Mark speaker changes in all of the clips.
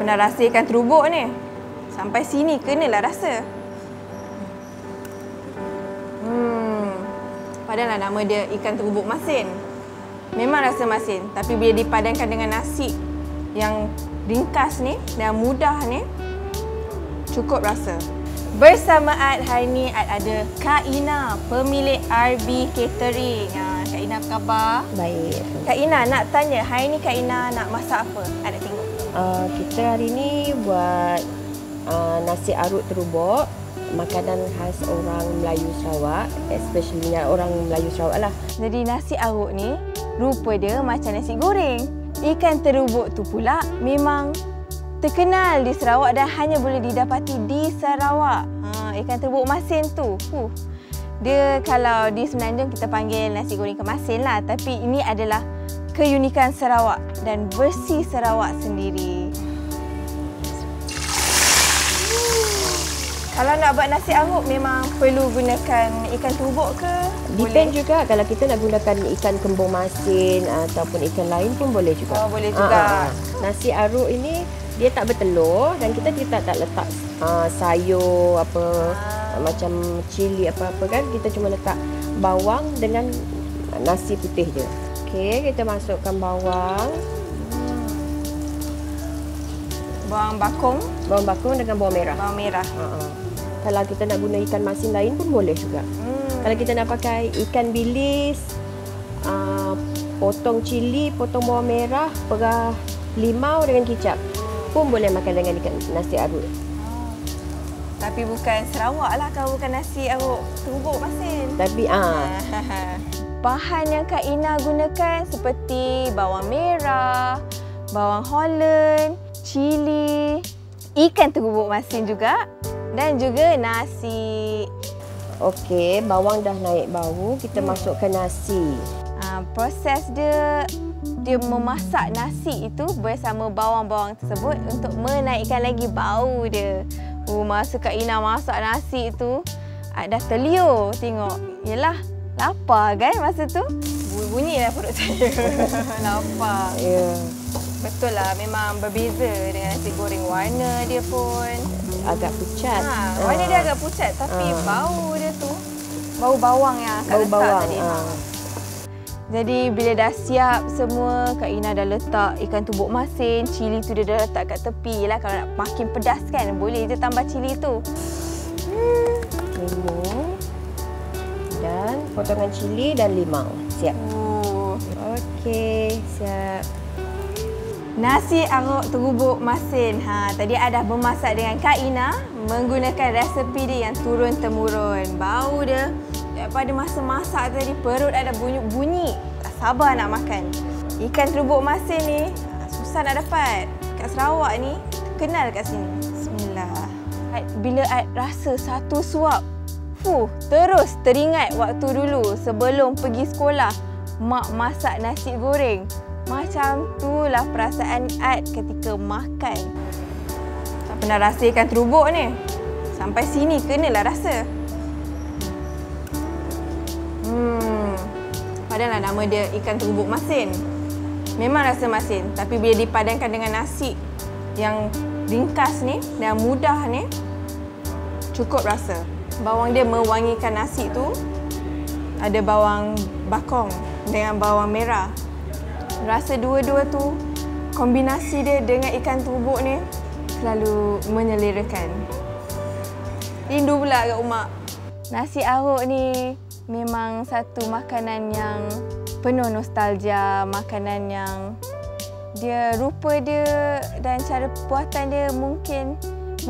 Speaker 1: pernah rasa ikan terubuk ni. Sampai sini kenalah rasa. Padahal nama dia ikan terubuk masin. Memang rasa masin, tapi bila dipadankan dengan nasi yang ringkas ni dan mudah ni, cukup rasa. Bersama Ad hari ni, Ad ada Kak Ina, pemilik RB Catering. Kak Ina apa khabar?
Speaker 2: Baik.
Speaker 1: Kak Ina nak tanya, hari ni Kak Ina nak masak apa? Ad nak tengok.
Speaker 2: Kita hari ni buat nasi arut terubuk, makanan khas orang Melayu Sarawak, especially orang Melayu Sarawak lah.
Speaker 1: Jadi nasi arut ni rupa dia macam nasi goreng. Ikan terubuk tu pula memang terkenal di Sarawak dan hanya boleh didapati di Sarawak. Ikan terubuk masin tu. Dia kalau di Semenanjung kita panggil nasi goreng ikan masin lah. Tapi ini adalah keunikan Sarawak dan versi Sarawak sendiri. Kalau nak buat nasi arut memang perlu gunakan ikan terubuk ke?
Speaker 2: Depend juga, kalau kita nak gunakan ikan kembung masin ataupun ikan lain pun boleh juga.
Speaker 1: Oh, boleh juga.
Speaker 2: Nasi arut ini dia tak bertelur dan kita tak letak sayur apa macam cili apa-apa kan. Kita cuma letak bawang dengan nasi putih je. Okey, kita masukkan bawang.
Speaker 1: Bawang bakung.
Speaker 2: Bawang bakung dengan bawang merah.
Speaker 1: Bawang merah.
Speaker 2: Kalau kita nak guna ikan masin lain pun boleh juga. Kalau kita nak pakai ikan bilis, potong cili, potong bawang merah, perah limau dengan kicap pun boleh makan dengan ikan nasi arut.
Speaker 1: Tapi bukan Sarawak lah kalau bukan nasi arut terubuk masin.
Speaker 2: Tapi
Speaker 1: bahan yang Kak Ina gunakan seperti bawang merah, bawang Holland, cili, ikan terubuk masin juga dan juga nasi.
Speaker 2: Okey, bawang dah naik bau, kita masukkan nasi.
Speaker 1: Proses dia memasak nasi itu bersama bawang-bawang tersebut untuk menaikkan lagi bau dia. Masa Kak Ina masak nasi itu, dah terliur tengok. Yelah, lapar kan masa tu? Bunyilah perut saya. Lapar.
Speaker 2: Ya.
Speaker 1: Betul lah, memang berbeza dengan nasi goreng. Warna dia pun
Speaker 2: agak pucat.
Speaker 1: Warna dia agak pucat tapi bau dia tu, bau bawang yang Kak letak tadi. Jadi bila dah siap semua, Kak Ina dah letak ikan terubuk masin, cili tu dia dah letak kat tepi. Yelah, kalau nak makin pedas kan, boleh je tambah cili tu.
Speaker 2: Limau dan potongan cili dan limau. Siap. Okey, siap.
Speaker 1: Nasi arut terubuk masin. Tadi ada memasak dengan Kak Ina menggunakan resepi dia yang turun-temurun. Bau dia daripada masa masak tadi, perut ada bunyi. Tak sabar nak makan. Ikan terubuk masin ni susah nak dapat. Kat Sarawak ni terkenal kat sini. Bismillah. Bila Ad rasa satu suap, terus teringat waktu dulu sebelum pergi sekolah, mak masak nasi goreng. Macam itulah perasaan Ad ketika makan. Tak pernah rasa ikan terubuk ni. Sampai sini kenalah rasa. Padahal nama dia ikan terubuk masin. Memang rasa masin, tapi bila dipadankan dengan nasi yang ringkas ni dan mudah ni, cukup rasa. Bawang dia mewangikan nasi tu. Ada bawang bakung dengan bawang merah. Rasa dua-dua tu, kombinasi dia dengan ikan terubuk ni selalu menyelerakan. Rindu pula kat rumah. Nasi arut ni memang satu makanan yang penuh nostalgia, makanan yang dia rupa dia dan cara buatan dia mungkin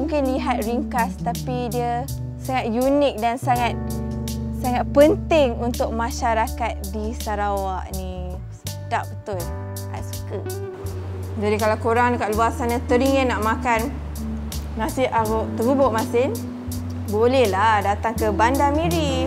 Speaker 1: lihat ringkas tapi dia sangat unik dan sangat penting untuk masyarakat di Sarawak ni. Sedap betul. Saya suka. Jadi kalau korang dekat luar sana teringin nak makan nasi arut terubuk masin, bolehlah datang ke Bandar Miri.